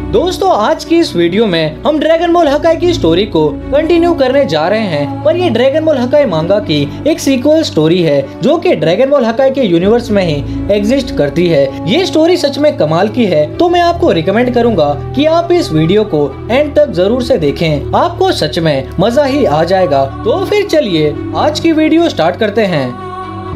दोस्तों आज की इस वीडियो में हम ड्रैगन बॉल हकाई की स्टोरी को कंटिन्यू करने जा रहे हैं, पर ये ड्रैगन बॉल हकाई मांगा की एक सीक्वल स्टोरी है जो कि ड्रैगन बॉल हकाई के यूनिवर्स में ही एग्जिस्ट करती है। ये स्टोरी सच में कमाल की है, तो मैं आपको रिकमेंड करूंगा कि आप इस वीडियो को एंड तक जरूर से देखें, आपको सच में मजा ही आ जाएगा। तो फिर चलिए आज की वीडियो स्टार्ट करते हैं।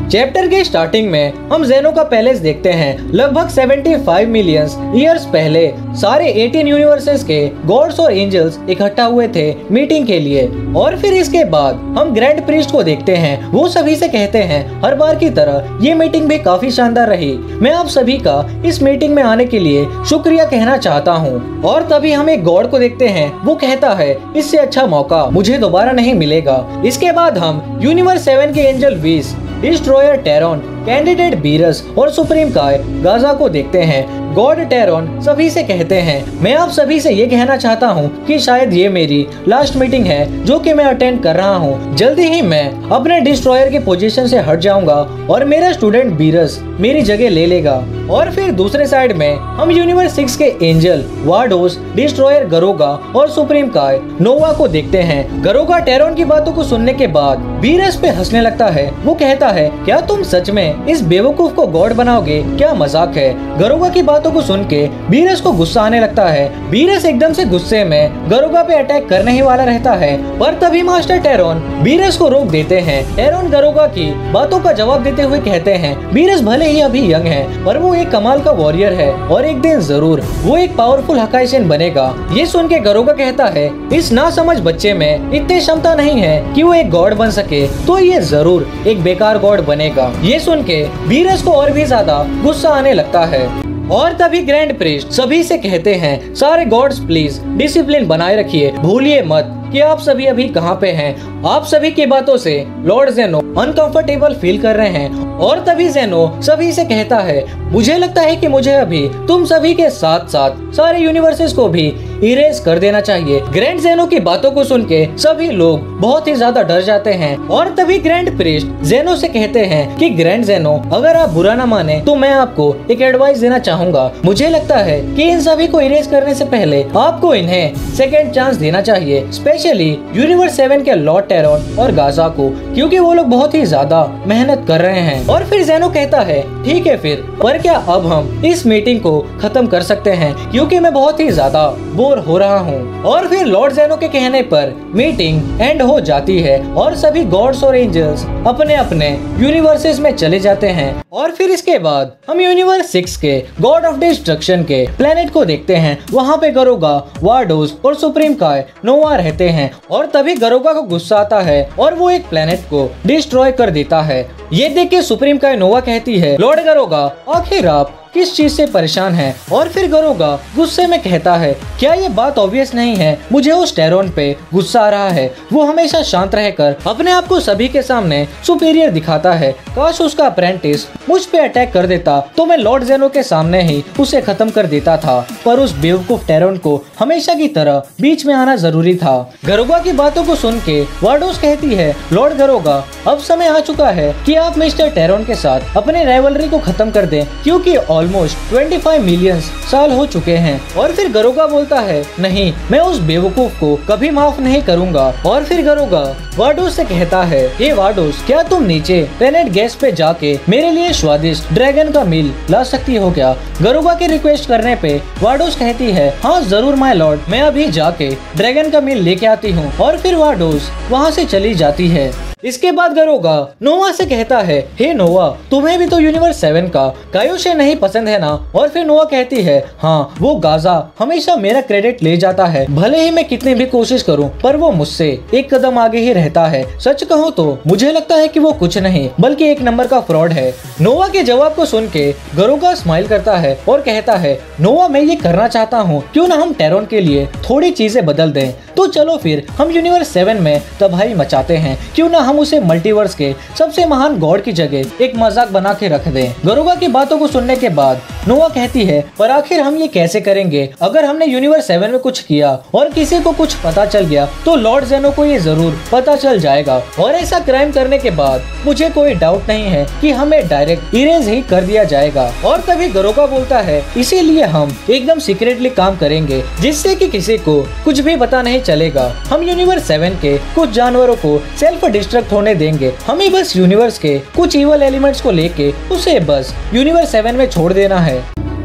चैप्टर के स्टार्टिंग में हम ज़ेनो का पैलेस देखते हैं। लगभग 75 मिलियन ईयर्स पहले सारे 18 यूनिवर्सेस के गॉड्स और एंजल्स इकट्ठा हुए थे मीटिंग के लिए, और फिर इसके बाद हम ग्रैंड प्रीस्ट को देखते हैं। वो सभी से कहते हैं हर बार की तरह ये मीटिंग भी काफी शानदार रही। मैं आप सभी का इस मीटिंग में आने के लिए शुक्रिया कहना चाहता हूँ। और तभी हम एक गॉड को देखते हैं, वो कहता है इससे अच्छा मौका मुझे दोबारा नहीं मिलेगा। इसके बाद हम यूनिवर्स 7 के एंजल वीस, डिस्ट्रॉयर टेरॉन, कैंडिडेट बीरस और सुप्रीम काय गाजा को देखते हैं। गॉड टेरॉन सभी से कहते हैं मैं आप सभी से ये कहना चाहता हूँ कि शायद ये मेरी लास्ट मीटिंग है जो कि मैं अटेंड कर रहा हूँ। जल्दी ही मैं अपने डिस्ट्रॉयर के पोजीशन से हट जाऊंगा और मेरा स्टूडेंट बीरस मेरी जगह ले लेगा। और फिर दूसरे साइड में हम यूनिवर्स 6 के एंजल वार्डोस, डिस्ट्रॉयर गरोगा और सुप्रीम काय नोवा को देखते हैं। गरोगा टेरॉन की बातों को सुनने के बाद बीरस पे हंसने लगता है। वो कहता है क्या तुम सच में इस बेवकूफ को गॉड बनाओगे, क्या मजाक है। गरोगा की बातों को सुन के बीरस को गुस्सा आने लगता है। बीरस एकदम से गुस्से में गरोगा पे अटैक करने ही वाला रहता है, पर तभी मास्टर टेरॉन बीरस को रोक देते हैं। टेरॉन गरोगा की बातों का जवाब देते हुए कहते हैं बीरस भले ही अभी यंग है, पर वो एक कमाल का वॉरियर है और एक दिन जरूर वो एक पावरफुल हकाईशियन बनेगा। ये सुन के गरोगा कहता है इस नासमझ बच्चे में इतनी क्षमता नहीं है कि वो एक गॉड बन सके, तो ये जरूर एक बेकार गॉड बनेगा। ये सुन के बीरस को और भी ज्यादा गुस्सा आने लगता है। और तभी ग्रैंड प्रीस्ट सभी से कहते हैं सारे गॉड्स प्लीज डिसिप्लिन बनाए रखिए, भूलिए मत कि आप सभी अभी कहाँ पे हैं। आप सभी की बातों से लॉर्ड ज़ेनो अनकंफर्टेबल फील कर रहे हैं। और तभी ज़ेनो सभी से कहता है मुझे लगता है कि मुझे अभी तुम सभी के साथ साथ सारे यूनिवर्सेस को भी इरेज कर देना चाहिए। ग्रैंड ज़ेनो की बातों को सुन के सभी लोग बहुत ही ज्यादा डर जाते हैं। और तभी ग्रैंड प्रीस्ट ज़ेनो से कहते हैं कि ग्रैंड ज़ेनो अगर आप बुरा न माने तो मैं आपको एक एडवाइस देना चाहूंगा। मुझे लगता है कि इन सभी को इरेज करने से पहले आपको इन्हें सेकेंड चांस देना चाहिए, स्पेशली यूनिवर्स 7 के लॉर्ड टेरॉन और गाजा को, क्योंकि वो लोग बहुत ही ज्यादा मेहनत कर रहे हैं। और फिर ज़ेनो कहता है ठीक है फिर, पर क्या अब हम इस मीटिंग को खत्म कर सकते हैं, क्योंकि मैं बहुत ही ज्यादा बोर हो रहा हूँ। और फिर लॉर्ड ज़ेनो के कहने पर मीटिंग एंड हो जाती है और सभी गॉड्स और एंजल्स अपने अपने यूनिवर्सेस में चले जाते हैं। और फिर इसके बाद हम यूनिवर्स 6 के गॉड ऑफ डिस्ट्रक्शन के प्लेनेट को देखते हैं। वहाँ पे गरोगा, वार्डोस और सुप्रीम काय नोवा रहते हैं। और तभी गरोगा को गुस्सा आता है और वो एक प्लेनेट को डिस्ट्रॉय कर देता है। ये देख के सुप्रीम काय नोवा कहती है लॉर्ड गरोगा आखिर आप किस चीज से परेशान है। और फिर गरोगा गुस्से में कहता है क्या ये बात ऑब्वियस नहीं है, मुझे उस टेरॉन पे गुस्सा आ रहा है। वो हमेशा शांत रहकर अपने आप को सभी के सामने सुपीरियर दिखाता है। काश उसका अप्रेंटिस मुझ पे अटैक कर देता तो मैं लॉर्ड ज़ेनो के सामने ही उसे खत्म कर देता था, पर उस बेवकूफ टेरॉन को हमेशा की तरह बीच में आना जरूरी था। गरोगा की बातों को सुन के वार्डोस कहती है लॉर्ड गरोगा अब समय आ चुका है कि आप मिस्टर टेरॉन के साथ अपने राइवलरी को खत्म कर दें, क्योंकि ऑलमोस्ट 25 मिलियन साल हो चुके हैं। और फिर गरोगा बोलता है नहीं, मैं उस बेवकूफ को कभी माफ नहीं करूंगा। और फिर गरोगा वार्डोस से कहता है हे वार्डोस क्या तुम नीचे प्लेनेट गैस पे जाके मेरे लिए स्वादिष्ट ड्रैगन का मील ला सकती हो क्या। गरोगा की रिक्वेस्ट करने पे वार्डोस कहती है हाँ जरूर माय लॉर्ड, मैं अभी जाके ड्रैगन का मील लेके आती हूँ। और फिर वार्डोस वहाँ से चली जाती है। इसके बाद गरोगा नोवा से कहता है हे नोवा तुम्हें भी तो यूनिवर्स 7 का कायोशे नहीं पसंद है ना। और फिर नोवा कहती है हाँ वो गाजा हमेशा मेरा क्रेडिट ले जाता है, भले ही मैं कितनी भी कोशिश करूं पर वो मुझसे एक कदम आगे ही रहता है। सच कहूँ तो मुझे लगता है कि वो कुछ नहीं बल्कि एक नंबर का फ्रॉड है। नोवा के जवाब को सुन के गरोगा स्माइल करता है और कहता है नोवा मैं ये करना चाहता हूँ, क्यों ना हम टेरॉन के लिए थोड़ी चीजें बदल दें। तो चलो फिर हम यूनिवर्स 7 में तबाही मचाते हैं, क्यों ना हम उसे मल्टीवर्स के सबसे महान गॉड की जगह एक मजाक बना के रख दें। गरोगा की बातों को सुनने के बाद नोआ कहती है, पर आखिर हम ये कैसे करेंगे? अगर हमने यूनिवर्स 7 में कुछ किया और किसी को कुछ पता चल गया तो लॉर्ड जेनो को ये जरूर पता चल जाएगा, और ऐसा क्राइम करने के बाद मुझे कोई डाउट नहीं है कि हमें डायरेक्ट इरेज ही कर दिया जाएगा। और तभी गरोका बोलता है, इसीलिए हम एकदम सीक्रेटली काम करेंगे जिससे कि किसी को कुछ भी पता नहीं चलेगा। हम यूनिवर्स 7 के कुछ जानवरों को सेल्फ डिस्ट्रक्ट होने देंगे। हमें बस यूनिवर्स के कुछ इवल एलिमेंट्स को लेके उसे बस यूनिवर्स 7 में छोड़ देना है।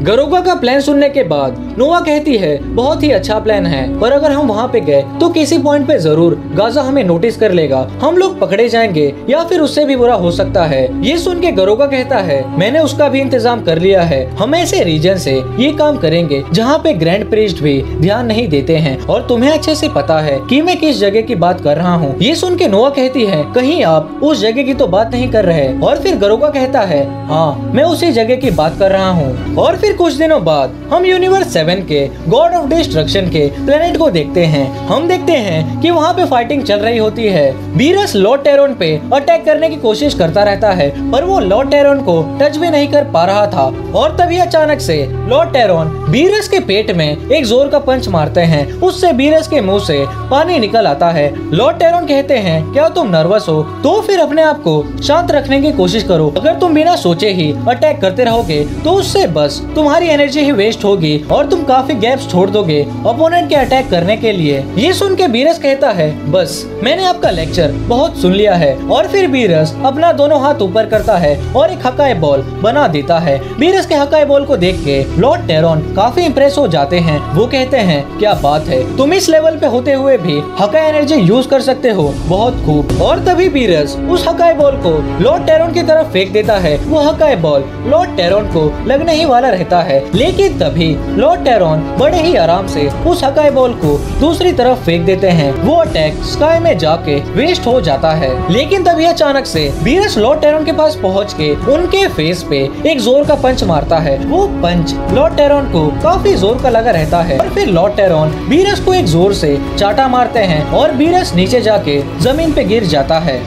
गरोका का प्लान सुनने के बाद नोआ कहती है, बहुत ही अच्छा प्लान है, पर अगर हम वहाँ पे गए तो किसी पॉइंट पे जरूर गाजा हमें नोटिस कर लेगा, हम लोग पकड़े जाएंगे या फिर उससे भी बुरा हो सकता है। ये सुन के गरोका कहता है, मैंने उसका भी इंतजाम कर लिया है। हम ऐसे रीजन से ये काम करेंगे जहाँ पे ग्रैंड प्रीस्ट भी ध्यान नहीं देते हैं, और तुम्हें अच्छे से पता है कि मैं किस जगह की बात कर रहा हूँ। ये सुन के नोआ कहती है, कहीं आप उस जगह की तो बात नहीं कर रहे? और फिर गरोका कहता है, हाँ मैं उसी जगह की बात कर रहा हूँ। और फिर कुछ दिनों बाद हम यूनिवर्स 7 के गॉड ऑफ डिस्ट्रक्शन के प्लेनेट को देखते हैं। हम देखते हैं कि वहाँ पे फाइटिंग चल रही होती है। बीरस लॉर्ड टेरोन पे अटैक करने की कोशिश करता रहता है, पर वो लॉर्ड टेरोन को टच भी नहीं कर पा रहा था। और तभी अचानक से लॉर्ड टेरोन बीरस के पेट में एक जोर का पंच मारते हैं। उससे बीरस के मुंह से पानी निकल आता है। लॉर्ड टेरोन कहते हैं, क्या तुम नर्वस हो? तो फिर अपने आप को शांत रखने की कोशिश करो। अगर तुम बिना सोचे ही अटैक करते रहोगे तो उससे बस तुम्हारी एनर्जी ही वेस्ट होगी और तुम काफी गैप्स छोड़ दोगे ओपोनेंट के अटैक करने के लिए। ये सुन के बीरस कहता है, बस मैंने आपका लेक्चर बहुत सुन लिया है। और फिर बीरस अपना दोनों हाथ ऊपर करता है और एक हकाई बॉल बना देता है। बीरस के हकाई बॉल को देख के लॉर्ड टेरोन काफी इंप्रेस हो जाते हैं। वो कहते हैं, क्या बात है, तुम इस लेवल पे होते हुए भी हकाई एनर्जी यूज कर सकते हो, बहुत खूब। और तभी बीरस उस हकाई बॉल को लॉर्ड टेरोन की तरफ फेंक देता है। वो हकाई बॉल लॉर्ड टेरोन को लगने ही वाला रहता है, लेकिन तभी लॉर्ड टेरोन बड़े ही आराम से उस हकाई बॉल को दूसरी तरफ फेंक देते हैं। वो अटैक स्काई में जाके वेस्ट हो जाता है। लेकिन तभी अचानक से बीरस लॉर्ड टेरोन के पास पहुंच के उनके फेस पे एक जोर का पंच मारता है। वो पंच लॉर्ड टेरोन को काफी जोर का लगा रहता है। और फिर लॉर्ड टेरोन बीरस को एक जोर से चाटा मारते हैं और बीरस नीचे जाके जमीन पे गिर जाता है।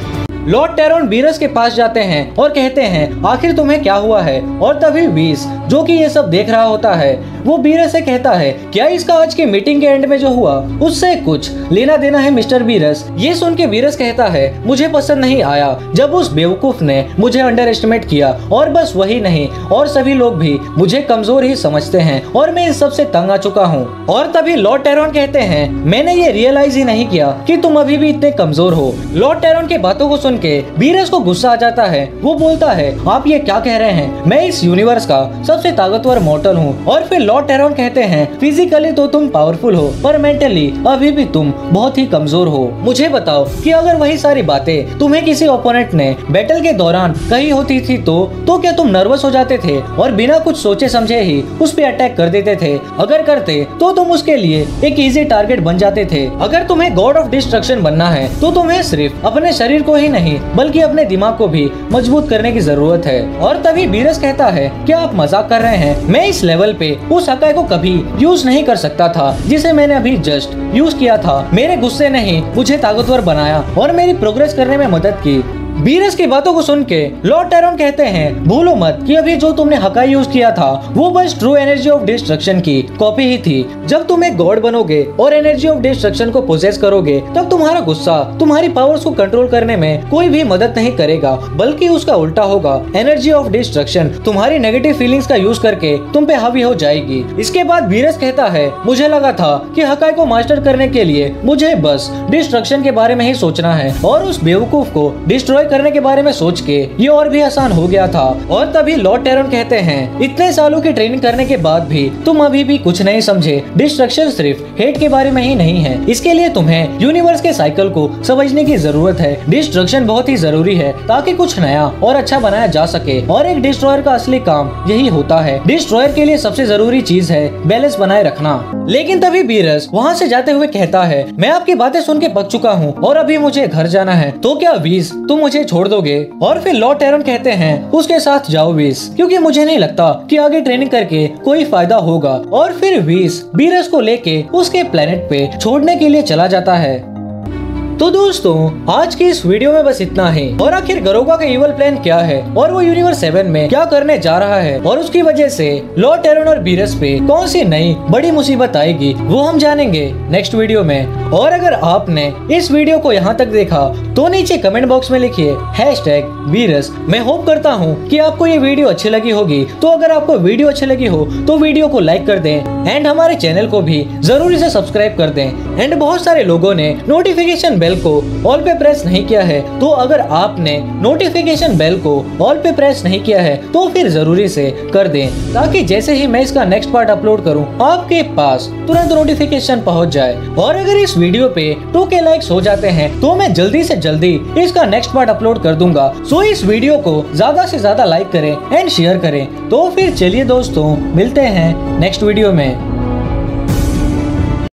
लॉर्ड टेरोन बीरस के पास जाते हैं और कहते हैं, आखिर तुम्हें क्या हुआ है? और तभी वीस, जो कि ये सब देख रहा होता है, वो बीरस से कहता है, क्या इसका आज की मीटिंग के एंड में जो हुआ उससे कुछ लेना देना है मिस्टर बीरस? ये सुन के बीरस कहता है, मुझे पसंद नहीं आया जब उस बेवकूफ ने मुझे अंडर एस्टिमेट किया, और बस वही नहीं और सभी लोग भी मुझे कमजोर ही समझते हैं और मैं इस सब से तंग आ चुका हूँ। और तभी लॉर्ड टेरोन कहते हैं, मैंने ये रियलाइज ही नहीं किया कि तुम अभी भी इतने कमजोर हो। लॉर्ड टेरोन की बातों को के बीरस को गुस्सा आ जाता है। वो बोलता है, आप ये क्या कह रहे हैं? मैं इस यूनिवर्स का सबसे ताकतवर मॉर्टल हूँ। और फिर लॉर्ड टेरोन कहते हैं, फिजिकली तो तुम पावरफुल हो, पर मेंटली अभी भी तुम बहुत ही कमजोर हो। मुझे बताओ कि अगर वही सारी बातें तुम्हें किसी ओपोनेंट ने बैटल के दौरान कही होती थी तो क्या तुम नर्वस हो जाते थे और बिना कुछ सोचे समझे ही उस पे अटैक कर देते थे? अगर करते तो तुम उसके लिए एक इजी टारगेट बन जाते थे। अगर तुम्हें गॉड ऑफ डिस्ट्रक्शन बनना है तो तुम्हें सिर्फ अपने शरीर को ही नहीं बल्कि अपने दिमाग को भी मजबूत करने की जरूरत है। और तभी बीरस कहता है, क्या आप मजाक कर रहे हैं? मैं इस लेवल पे उस हकाई को कभी यूज नहीं कर सकता था जिसे मैंने अभी जस्ट यूज किया था। मेरे गुस्से ने ही मुझे ताकतवर बनाया और मेरी प्रोग्रेस करने में मदद की। बीरस की बातों को सुन के लॉर्ड टेरोन कहते हैं, भूलो मत कि अभी जो तुमने हकाई यूज किया था वो बस ट्रू एनर्जी ऑफ डिस्ट्रक्शन की कॉपी ही थी। जब तुम एक गॉड बनोगे और एनर्जी ऑफ डिस्ट्रक्शन को पोजेस करोगे तब तुम्हारा गुस्सा तुम्हारी पावर्स को कंट्रोल करने में कोई भी मदद नहीं करेगा, बल्कि उसका उल्टा होगा। एनर्जी ऑफ डिस्ट्रक्शन तुम्हारी नेगेटिव फीलिंग्स का यूज करके तुम पे हावी हो जाएगी। इसके बाद बीरस कहता है, मुझे लगा था कि हकाई को मास्टर करने के लिए मुझे बस डिस्ट्रक्शन के बारे में ही सोचना है और उस बेवकूफ को डिस्ट्रॉय करने के बारे में सोच के ये और भी आसान हो गया था। और तभी लॉर्ड टेरोन कहते हैं, इतने सालों की ट्रेनिंग करने के बाद भी तुम अभी भी कुछ नहीं समझे। डिस्ट्रक्शन सिर्फ हेट के बारे में ही नहीं है, इसके लिए तुम्हें यूनिवर्स के साइकिल को समझने की जरूरत है। डिस्ट्रक्शन बहुत ही जरूरी है ताकि कुछ नया और अच्छा बनाया जा सके, और एक डिस्ट्रॉयर का असली काम यही होता है। डिस्ट्रॉयर के लिए सबसे जरूरी चीज है बैलेंस बनाए रखना। लेकिन तभी बीरस वहाँ से जाते हुए कहता है, मैं आपकी बातें सुन के पक चुका हूँ और अभी मुझे घर जाना है, तो क्या वीस तुम मुझे छोड़ दोगे? और फिर लॉर्ड टेरोन कहते हैं, उसके साथ जाओ वीस, क्योंकि मुझे नहीं लगता कि आगे ट्रेनिंग करके कोई फायदा होगा। और फिर वीस बीरस को लेके उसके प्लेनेट पे छोड़ने के लिए चला जाता है। तो दोस्तों आज की इस वीडियो में बस इतना ही। और आखिर गरोगा का इवल प्लान क्या है और वो यूनिवर्स 7 में क्या करने जा रहा है और उसकी वजह से लॉर्ड टेरन और बीरस पे कौन सी नई बड़ी मुसीबत आएगी वो हम जानेंगे नेक्स्ट वीडियो में। और अगर आपने इस वीडियो को यहाँ तक देखा तो नीचे कमेंट बॉक्स में लिखिए #बीरस। मैं होप करता हूँ कि आपको ये वीडियो अच्छी लगी होगी। तो अगर आपको वीडियो अच्छी लगी हो तो वीडियो को लाइक कर दें एंड हमारे चैनल को भी जरूरी से सब्सक्राइब कर दें। एंड बहुत सारे लोगों ने नोटिफिकेशन बेल को ऑल पे प्रेस नहीं किया है, तो अगर आपने नोटिफिकेशन बेल को ऑल पे प्रेस नहीं किया है तो फिर जरूरी से कर दें, ताकि जैसे ही मैं इसका नेक्स्ट पार्ट अपलोड करूं आपके पास तुरंत नोटिफिकेशन पहुंच जाए। और अगर इस वीडियो पे 2K लाइक्स हो जाते हैं तो मैं जल्दी से जल्दी इसका नेक्स्ट पार्ट अपलोड कर दूंगा। सो इस वीडियो को ज्यादा से ज्यादा लाइक करें एंड शेयर करें। तो फिर चलिए दोस्तों मिलते हैं नेक्स्ट वीडियो में।